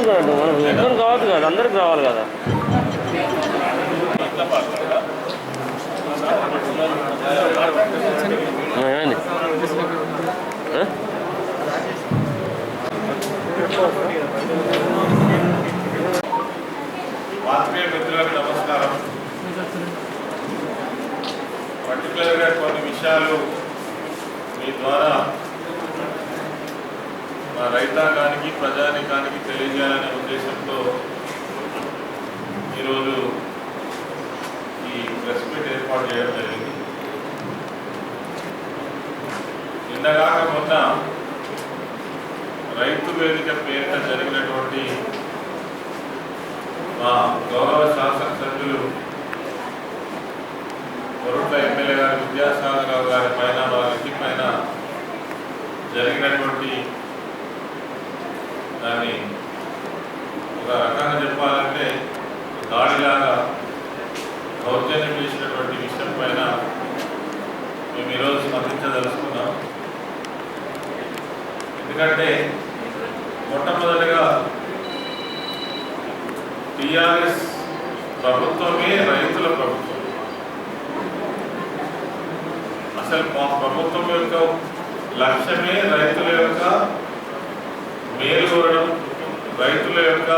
కాదు, మనకు ఇబ్బంది కావద్దు కదా, అందరికి రావాలి కదా. ఏమైంది? ఆత్మీయ మిత్రులకు నమస్కారం. పర్టికులర్గా కొన్ని విషయాలు మీ ద్వారా మా రైతాంగానికి ప్రజానికానికి తెలియజేయాలనే ఉద్దేశంతో ఈరోజు ఈ ప్రెస్ మీట్ ఏర్పాటు చేయడం జరిగింది. నిన్నగాక మొన్న రైతు వేదిక పేరిట జరిగినటువంటి మా గౌరవ శాసనసభ్యులు కొరుట్ల ఎమ్మెల్యే గారు విద్యాసాగరరావు గారి పైన, వారి ఇంటి పైన జరిగినటువంటి దాన్ని ఒక రకంగా చెప్పాలంటే దాడిలాగా దౌర్జన్యం చేసినటువంటి విషయం పైన మేము ఈరోజు స్పందించదలుచుకున్నాం. ఎందుకంటే మొట్టమొదటిగా టీఆర్ఎస్ ప్రభుత్వమే రైతుల ప్రభుత్వం. అసలు మా ప్రభుత్వం యొక్క లక్ష్యమే రైతుల యొక్క మేలు కోరడం, రైతుల యొక్క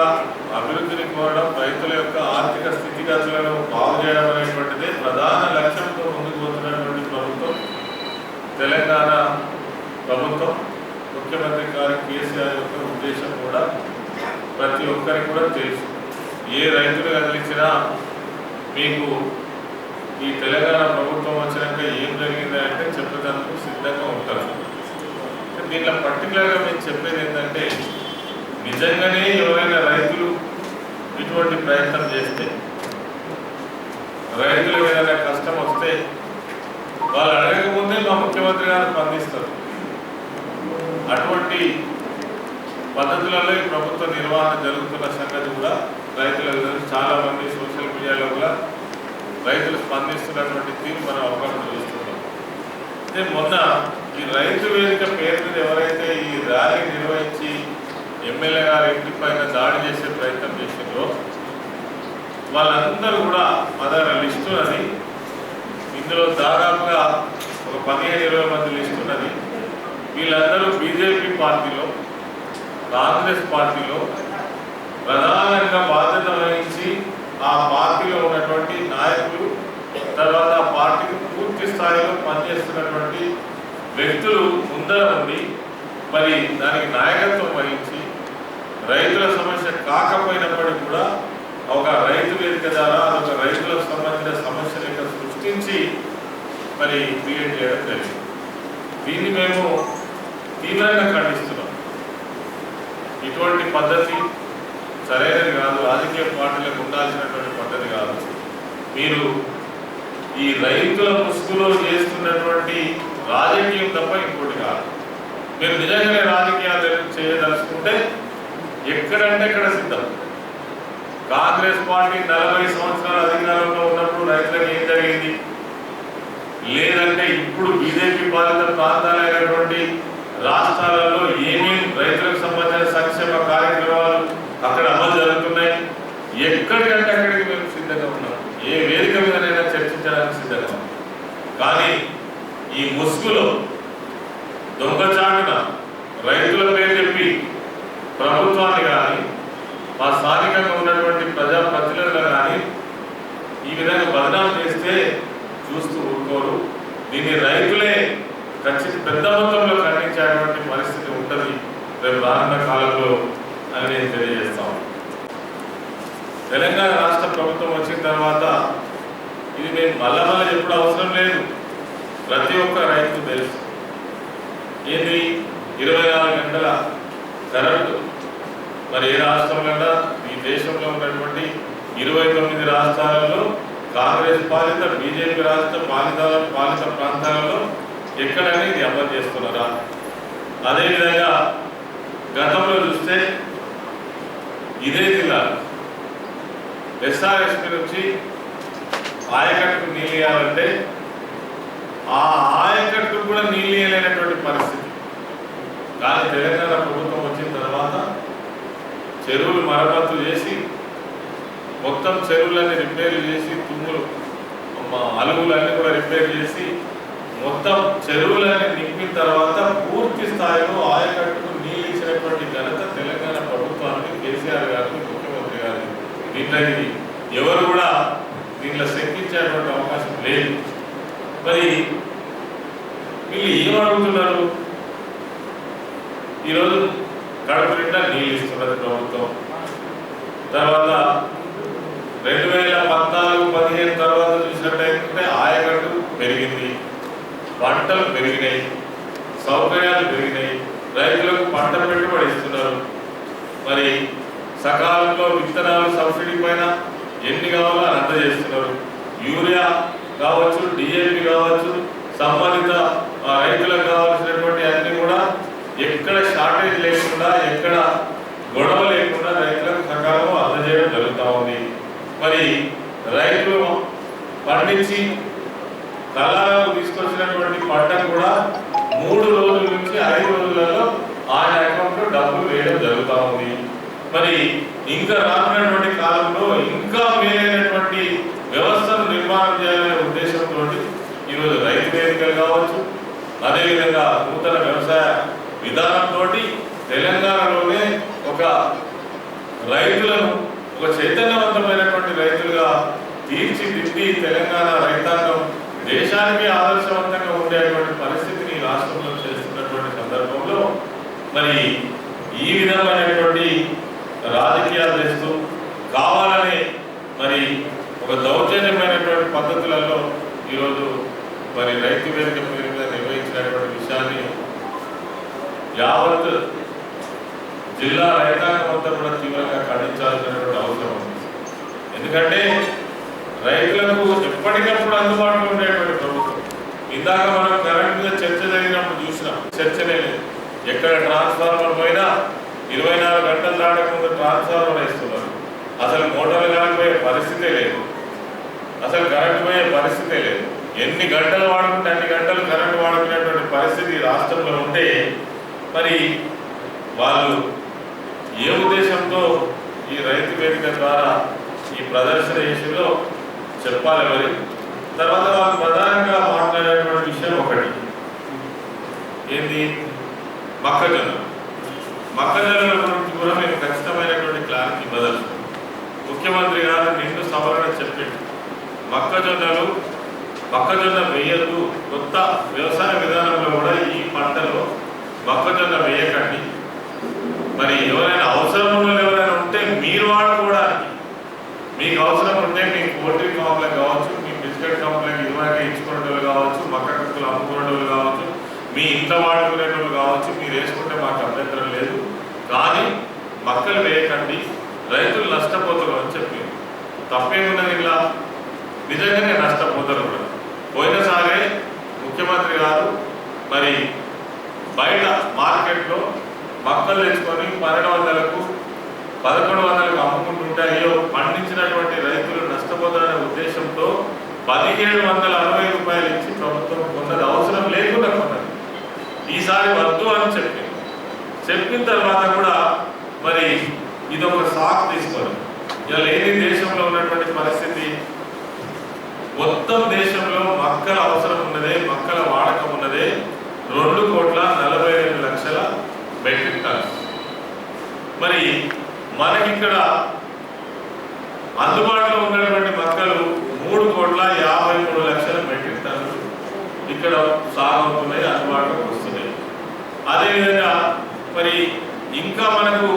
అభివృద్ధిని కోరడం, రైతుల యొక్క ఆర్థిక స్థితిగతులను బాగు చేయడం అనేటువంటిదే ప్రధాన లక్ష్యంతో ముందుకు పోతున్నటువంటి ప్రభుత్వం తెలంగాణ ప్రభుత్వం. ముఖ్యమంత్రి గారి కేసీఆర్ యొక్క ఉద్దేశం కూడా ప్రతి ఒక్కరికి కూడా తెలుసు. ఏ రైతులు కదిలించినా మీకు ఈ తెలంగాణ ప్రభుత్వం వచ్చినాక ఏం జరిగింది అంటే చెప్పేందుకు సిద్ధంగా ఉంటారు. దీంట్లో పర్టికులర్గా మేము చెప్పేది ఏంటంటే, నిజంగానే ఎవరైనా రైతులు ఇటువంటి ప్రయత్నం చేస్తే, రైతులకు ఏదైనా కష్టం వస్తే వాళ్ళు అడగకముందే మా ముఖ్యమంత్రి గారు స్పందిస్తారు. అటువంటి పద్ధతులలో ఈ ప్రభుత్వ నిర్వహణ జరుగుతున్న సంగతి కూడా రైతులకు చాలా మంది సోషల్ మీడియాలో కూడా రైతులు స్పందిస్తున్నటువంటి తీరు మనం అవగాహన చూస్తున్నాం. అయితే మొన్న ఈ రైతు వేదిక పేరు మీద ఎవరైతే ఈ ర్యాలీ నిర్వహించి ఎమ్మెల్యే గారి ఇంటి పైన దాడి చేసే ప్రయత్నం చేసిందో వాళ్ళందరూ కూడా అదన లిస్టు ఉన్నది. ఇందులో దాదాపుగా ఒక 15-20 మంది లిస్టు ఉన్నది. వీళ్ళందరూ బీజేపీ పార్టీలో, కాంగ్రెస్ పార్టీలో ప్రధానంగా బాధ్యత వహించి ఆ పార్టీలో ఉన్నటువంటి నాయకులు, తర్వాత ఆ పార్టీకి పూర్తి స్థాయిలో పనిచేస్తున్నటువంటి వ్యక్తులు ముందర ఉండి మరి దానికి నాయకత్వం వహించి రైతుల సమస్య కాకపోయినప్పటికీ కూడా ఒక రైతు వేదిక ద్వారా అదొక రైతులకు సంబంధించిన సమస్యలు సృష్టించి మరి క్రియేట్ చేయడం జరిగింది. దీన్ని మేము తీవ్రంగా ఖండిస్తున్నాం. ఇటువంటి పద్ధతి సరైనది కాదు, రాజకీయ పార్టీలకు ఉండాల్సినటువంటి పద్ధతి కాదు. మీరు ఈ రైతుల ముసుగులో చేస్తున్నటువంటి రాజకీయం తప్ప ఇంకోటి కాదు. మీరు నిజంగానే రాజకీయాలు చేయదలుచుకుంటే ఎక్కడంటే ఎక్కడ సిద్ధం. కాంగ్రెస్ పార్టీ 40 సంవత్సరాల అధికారంలో ఉన్నప్పుడు రైతులకు ఏం జరిగింది? లేదంటే ఇప్పుడు బీజేపీ పాలిత ప్రాంతాలైనటువంటి రాష్ట్రాలలో ఏమేమి రైతులకు సంబంధించిన సంక్షేమ కార్యక్రమాలు అక్కడ అమలు జరుగుతున్నాయి? ఎక్కడికంటే అక్కడికి మేము సిద్ధంగా ఉన్నాం. ఏ వేదిక మీదనైనా చర్చించడానికి సిద్ధంగా ఉన్నాం. కానీ ఈ ముసుగులో దొంగచాటున రైతుల పేరు చెప్పి ప్రభుత్వాన్ని కానీ మా స్థానికంగా ఉన్నటువంటి ప్రజాప్రతినిధులను కానీ ఈ విధంగా బదనాం చేస్తే చూస్తూ ఊరుకోరు. దీన్ని రైతులే ఖచ్చితంగా పెద్ద మొత్తంలో ఖండించేటువంటి పరిస్థితి ఉంటుంది రేపు రానున్న కాలంలో అని నేను తెలియజేస్తాను. తెలంగాణ రాష్ట్ర ప్రభుత్వం వచ్చిన తర్వాత ఇది నేను మళ్ళా ఎప్పుడు అవసరం లేదు, ప్రతి ఒక్క రైతు తెలుసు. ఏది 24 గంటల కరెంటు మరి ఏ రాష్ట్రంలో, ఈ దేశంలో ఉన్నటువంటి 29 రాష్ట్రాలలో కాంగ్రెస్ పాలిత, బీజేపీ రాష్ట్ర పాలిత ప్రాంతాలలో ఎక్కడైనా ఇది అమలు చేస్తున్నారా? అదేవిధంగా గతంలో చూస్తే ఇదే జిల్లా ఎస్ఆర్ఎస్పీ నుంచి ఆయకట్టుకు నీళ్ళు ఇవ్వాలంటే ఆ ఆయకట్టుకు కూడా నీళ్ళు ఇవ్వలేనటువంటి పరిస్థితి. కానీ తెలంగాణ ప్రభుత్వం వచ్చిన తర్వాత చెరువులు మరమ్మతు చేసి మొత్తం చెరువులన్నీ రిపేర్ చేసి తుమ్ములు అలుగులన్నీ కూడా రిపేర్ చేసి మొత్తం చెరువులన్నీ నింపిన తర్వాత పూర్తి స్థాయిలో ఆయకట్టుకు నీళ్ళు ఇచ్చినటువంటి ఘనత తెలంగాణ ప్రభుత్వానికి కేసీఆర్ గారికి ముఖ్యమంత్రి గారికి. దీంట్లోకి ఎవరు కూడా దీంట్లో శంకించేటువంటి అవకాశం లేదు. మరి వీళ్ళు ఏమడుగుతున్నారు? ఈరోజు కడప నిండా నీళ్ళు ఇస్తున్నది ప్రభుత్వం. తర్వాత 2014-15 తర్వాత చూసినట్టయితే ఆయకట్టు పెరిగింది, పంటలు పెరిగినాయి, సౌకర్యాలు పెరిగినాయి, రైతులకు పంట పెట్టుబడి ఇస్తున్నారు. మరి సకాలంలో విత్తనాలు సబ్సిడీ పైన ఎన్ని కావాలో అందజేస్తున్నారు. యూరియా కావచ్చు, డిఏపి కావచ్చు, సంబంధిత రైతులకు కావాల్సినటువంటి అన్ని కూడా ఎక్కడ షార్టేజ్ లేకుండా, ఎక్కడ గొడవ లేకుండా రైతులకు సకాలంలో అందజేయడం జరుగుతూ ఉంది. మరి రైతులు పండించి కళాలకు తీసుకొచ్చినటువంటి పంటను కూడా 3 రోజుల నుంచి 5 రోజులలో ఆయన అకౌంట్లో డబ్బులు వేయడం జరుగుతూ ఉంది. మరి ఇంకా రానున్నటువంటి కాలంలో ఇంకా మేలైనటువంటి వ్యవస్థను నిర్మాణం చేయాలనే ఉద్దేశంతో ఈరోజు రైతు వేదికలు కావచ్చు, అదేవిధంగా నూతన వ్యవసాయ విధానంతో తెలంగాణలోనే ఒక రైతులను ఒక చైతన్యవంతమైనటువంటి రైతులుగా తీర్చిదిద్ది తెలంగాణ రైతాంగం దేశానికి ఆదర్శవంతంగా ఉండేటువంటి పరిస్థితిని రాష్ట్రంలో చేస్తున్నటువంటి సందర్భంలో మరి ఈ విధమైనటువంటి రాజకీయాలు చేస్తూ కావాలని మరి ఒక దౌర్జన్యమైనటువంటి పద్ధతులలో ఈరోజు మరి రైతు వేదిక పేరు మీద నిర్వహించినటువంటి విషయాన్ని యావత్ జిల్లా రైతాంగం అంతా కూడా తీవ్రంగా ఖండించాల్సినటువంటి అవసరం ఉంది. ఎందుకంటే రైతులకు ఎప్పటికప్పుడు అందుబాటులో ఉండేటువంటి ప్రభుత్వం. ఇందాక మనం కరెంట్ మీద చర్చ జరిగినప్పుడు చూసినాం, చర్చనే లేదు. ఎక్కడ ట్రాన్స్ఫార్మర్ పోయినా 24 గంటలు దాటకుండా ట్రాన్స్ఫార్మర్ ఇస్తున్నారు. అసలు మోటార్లు కాకపోయే పరిస్థితే లేదు, అసలు కరెంట్ పోయే పరిస్థితే లేదు. ఎన్ని గంటలు వాడుకుంటే అన్ని గంటలు కరెంట్ వాడుకునేటువంటి పరిస్థితి రాష్ట్రంలో ఉంటే మరి వాళ్ళు ఏ ఉద్దేశంతో ఈ రైతు వేదిక ద్వారా ఈ ప్రదర్శన చేసిందో చెప్పాలి. మరి తర్వాత వాళ్ళు ప్రధానంగా మాట్లాడేటువంటి విషయం ఒకటి ఏంది, మొక్కజొన్నల గురించి కూడా మేము ఖచ్చితమైనటువంటి క్లారిటీ ఇవ్వదలుచుకున్నాం. ముఖ్యమంత్రి గారు నిండు సభలో చెప్పింది మొక్కజొన్న వేయద్దు, కొత్త వ్యవసాయ విధానంలో కూడా ఈ పంటలో మొక్కజొన్న వేయకండి. మరి ఎవరైనా అవసరం ఉన్న ఎవరైనా ఉంటే మీరు వాడుకోవడానికి, మీకు అవసరం ఉంటే మీ పోల్ట్రీ కాంప్లెక్స్ కావచ్చు, మీ బిస్కెట్ కాంప్లెక్స్ ఇదివరకే ఇచ్చుకునేటోళ్ళు కావచ్చు, మక్క కక్కులు అమ్ముకునేటోళ్ళు కావచ్చు, మీ ఇంట్లో వాడుకునేటోళ్ళు కావచ్చు, మీరు వేసుకుంటే మాకు అభ్యంతరం లేదు. కానీ మొక్కలు వేయకండి, రైతులు నష్టపోతారు అని చెప్పింది. తప్పేమున్నది? ఇలా నిజంగానే నష్టపోతారు కూడా. పోయినసారే ముఖ్యమంత్రి గారు మరి బయట మార్కెట్లో మొక్కలు తెచ్చుకొని 1200కు 1100కు అమ్ముకుంటుంటే అయ్యో పండించినటువంటి రైతులు నష్టపోతారనే ఉద్దేశంతో 1760 రూపాయలు ఇచ్చి ప్రభుత్వం కొన్నది, అవసరం లేకుండా కొన్నది. ఈసారి వద్దు అని చెప్పిన తర్వాత కూడా మరి ఇదొక సాకు తీసుకొని ఇలా లేని దేశంలో ఉన్నటువంటి పరిస్థితి, మొత్తం దేశంలో మొక్కల అవసరం ఉన్నదే, మొక్కల వాడకం ఉన్నదే 2,42,00,000 మెట్రిక్ టన్స్. మరి మనకిక్కడ అందుబాటులో ఉన్నటువంటి మొక్కలు 3,53,00,000 మెట్రిక్ టన్నులు ఇక్కడ సాగుతున్నాయి, అందుబాటులోకి వస్తున్నాయి. అదేవిధంగా మరి ఇంకా మనకు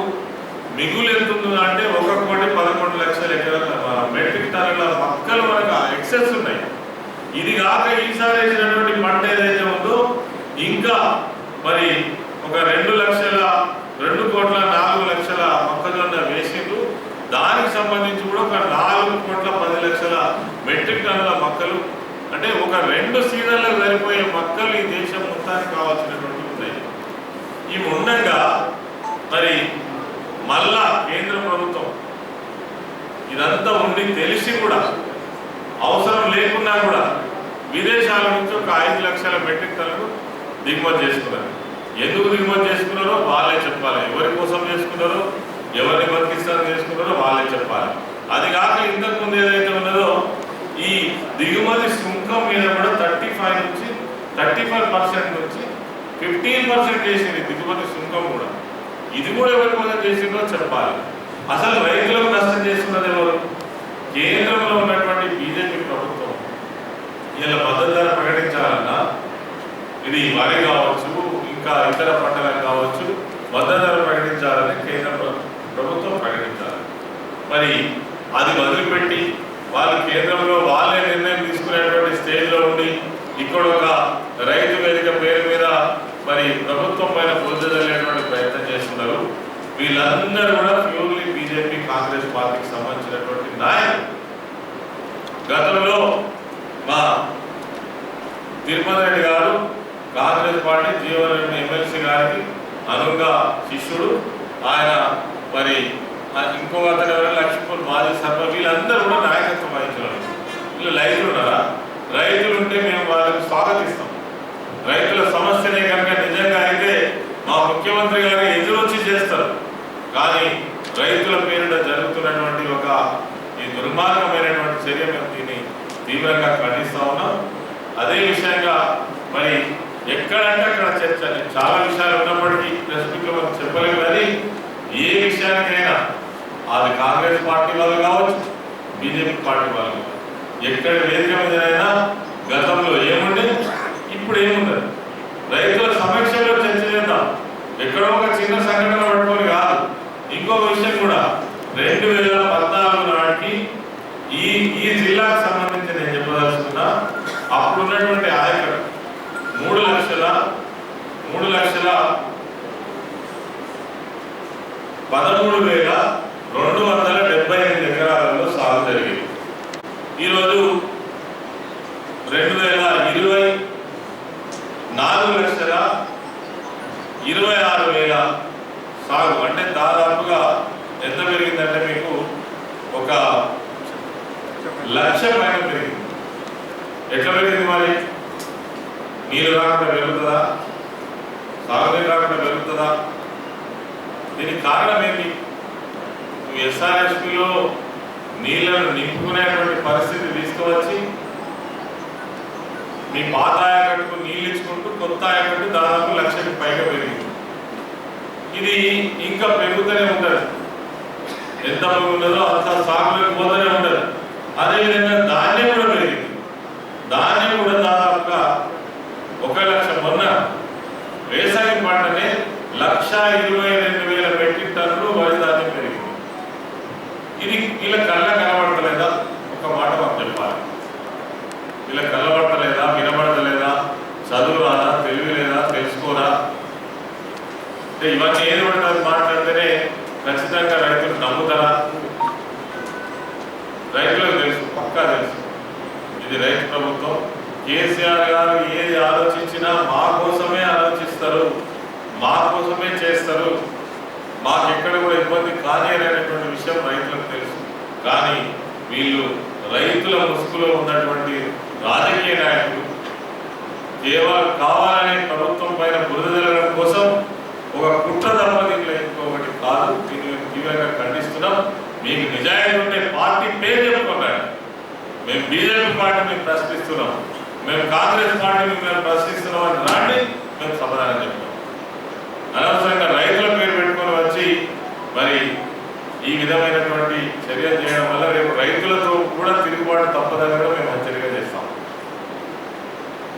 మిగులు ఎంత ఉంటుందా అంటే 1,11,00,000 మెట్రిక్ టన్నుల మొక్కలు మనకు ఎక్సెస్ ఉన్నాయి. ఇది కాక ఈసారి వేసినటువంటి పంట ఏదైతే ఉందో ఇంకా మరి ఒక 2,04,00,000 మొక్కజొన్న వేసిండ్రు. దానికి సంబంధించి కూడా ఒక 4,10,00,000 మెట్రిక్ టన్నుల మొక్కలు, అంటే ఒక 2 సీజన్లకు సరిపోయే మొక్కలు ఈ దేశం మొత్తానికి కావాల్సినటువంటి ఉన్నాయి. ఇవి ఉండగా మరి మళ్ళా కేంద్ర ప్రభుత్వం ఇదంతా ఉండి తెలిసి కూడా అవసరం లేకున్నా కూడా విదేశాల నుంచి ఒక 5,00,000 మెట్రిక్ టన్నులు దిగుమతి చేసుకున్నారు. ఎందుకు దిగుమతి చేసుకున్నారో వాళ్ళే చెప్పాలి. ఎవరి కోసం చేసుకున్నారో ఎవరిని బతికిస్తారో చేసుకుంటారో వాళ్ళే చెప్పాలి. అది కాక ఇంతకుముందు ఏదైతే ఉన్నదో ఈ దిగుమతి సుంకం మీద కూడా 35% నుంచి 15% చేసింది దిగుమతి సుంకం కూడా. ఇది కూడా ఎవరి కోసం చేసిందో చెప్పాలి. అసలు రైతులకు నష్టం చేస్తున్నది ఎవరు? కేంద్రంలో ఉన్నటువంటి బీజేపీ ప్రభుత్వం. ఇలా మద్దతు ధర ప్రకటించాలన్నా ఇది వరి కావచ్చు, ఇంకా ఇతర పంటలకు కావచ్చు, మద్దతు ధర ప్రకటించాలని కేంద్ర ప్రభుత్వం ప్రకటించాలి. మరి అది వదిలిపెట్టి వాళ్ళు కేంద్రంలో వాళ్ళే నిర్ణయం తీసుకునేటువంటి స్టేజ్లో ఉండి ఇక్కడ ఒక రైతు వేదిక పేరు మీద మరి ప్రభుత్వం పైన బురదలేటువంటి ప్రయత్నం చేస్తున్నారు. వీళ్ళందరూ కూడా ప్యూర్లీ బీజేపీ కాంగ్రెస్ పార్టీకి సంబంధించినటువంటి నాయకులు. గతంలో మా తిరుపతి రెడ్డి గారు కాంగ్రెస్ పార్టీ జీవన్ రెడ్డి ఎమ్మెల్సీ గారికి అనుగా శిష్యుడు. ఆయన మరి ఇంకో అతను ఎవరైనా లక్ష్మీపూర్ మాజీ సర్పంచ్, వీళ్ళందరూ కూడా నాయకత్వం వహించారు. వీళ్ళు రైతులు ఉన్నారా? రైతులు ఉంటే మేము వాళ్ళకి స్వాగతిస్తాం. రైతుల సమస్యనే కనుక నిజంగా అయితే మా ముఖ్యమంత్రి గారు ఎదురొచ్చి చేస్తారు. కానీ రైతుల పేరిట జరుగుతున్నటువంటి ఒక ఈ దుర్మార్గమైనటువంటి చర్య మేము దీన్ని తీవ్రంగా ఖండిస్తా ఉన్నాం. అదే విషయంగా మరి ఎక్కడంటే అక్కడ చర్చ, చాలా విషయాలు ఉన్నప్పటికీ ప్రెస్ మీట్లో మనం చెప్పలేము. కానీ ఏ విషయానికైనా అది కాంగ్రెస్ పార్టీ వాళ్ళు కావచ్చు, బీజేపీ పార్టీ వాళ్ళు కావచ్చు, ఎక్కడ వేదిక మీదైనా గతంలో ఏముండే ఇప్పుడు ఏముండదు. రైతుల సమక్షంలో చర్చ చేద్దాం. ఎక్కడో ఒక చిన్న సంఘటన పట్టుకొని కాదు. ఇంకొక విషయం కూడా 2014 నాటికి ఈ జిల్లాకు సంబంధించి నేను చెప్పదలుచుకున్నా. అప్పుడున్నటువంటి ఆయకట్టు 3,13,278 ఎకరాలలో సాగు జరిగింది. ఈరోజు 2020 4,26,000 సాగు. అంటే దాదాపుగా ఎంత పెరిగిందంటే మీకు 1,00,000 పైన పెరిగింది. ఎట్లా పెరిగింది మరి? నీళ్ళు రాకుండా పెరుగుతుందా? సాగునీరు రాకుండా పెరుగుతుందా? దీనికి కారణం ఏంటి? ఎస్ఆర్ఎస్పిలో నీళ్లను నింపుకునేటువంటి పరిస్థితి తీసుకువచ్చి మీ పాత ఆయకట్టుకు నీళ్ళు ఇచ్చుకుంటూ కొత్త ఆయకట్టు దాదాపు 1,00,000కి పైగా పెరిగింది. ఇది ఇంకా పెరుగుతూనే ఉంటుంది. ఎంత ఉన్నదో అంత సాగులోకి పోతూనే ఉంటుంది. అదేవిధంగా ధాన్యం కూడా పెరిగింది. ధాన్యం కూడా దాదాపుగా 1,00,000 మొన్న వేసవి పంటనే 1,22,000 మెట్రిక్ టన్నులు వరి ధాన్యం పెరిగింది. ఇది వీళ్ళ కళ్ళ కనబడతలేదా? ఒక మాట మాకు చెప్పాలి. వీళ్ళ కళ్ళబడతలేదా? వినబడతలేదా? చదువు రాదా? తెలివి లేదా? తెలుసుకోరా? ఇవన్నీ ఏది పడుతుంది మాట్లాడితేనే ఖచ్చితంగా రైతులు నమ్ముతారా? రైతులకు తెలుసు, పక్కా తెలుసు ఇది రైతు ప్రభుత్వం. కేసీఆర్ గారు ఏది ఆలోచించినా మా కోసమే ఆలోచిస్తారు, మా కోసమే చేస్తారు, మాకు ఎక్కడ కూడా ఇబ్బంది కానీ అనేటువంటి విషయం రైతులకు తెలుసు. కానీ వీళ్ళు రైతుల ముసుగులో ఉన్నటువంటి రాజకీయ నాయకులు కేవలం కావాలనే ప్రభుత్వం పైన బురద జరగడం కోసం ఒక కుట్ర తప్ప దీనిలో ఇంకొకటి కాదు. దీన్ని తీవ్రంగా ఖండిస్తున్నాం. మీకు నిజాయితీ ఉంటే పార్టీ పేరు చెప్పుకున్నాడు. మేము బీజేపీ పార్టీని ప్రశ్నిస్తున్నాం, మేము కాంగ్రెస్ పార్టీని మేము ప్రశ్నిస్తున్నాం అని రాండి, మేము సమాధానం చెప్తాం. అనవసరంగా రైతుల పేరు పెట్టుకొని వచ్చి మరి ఈ విధమైనటువంటి చర్యలు చేయడం వల్ల రేపు రైతులతో కూడా తిరుగుబాటు తప్పదని కూడా మేము హెచ్చరిక చేస్తాం.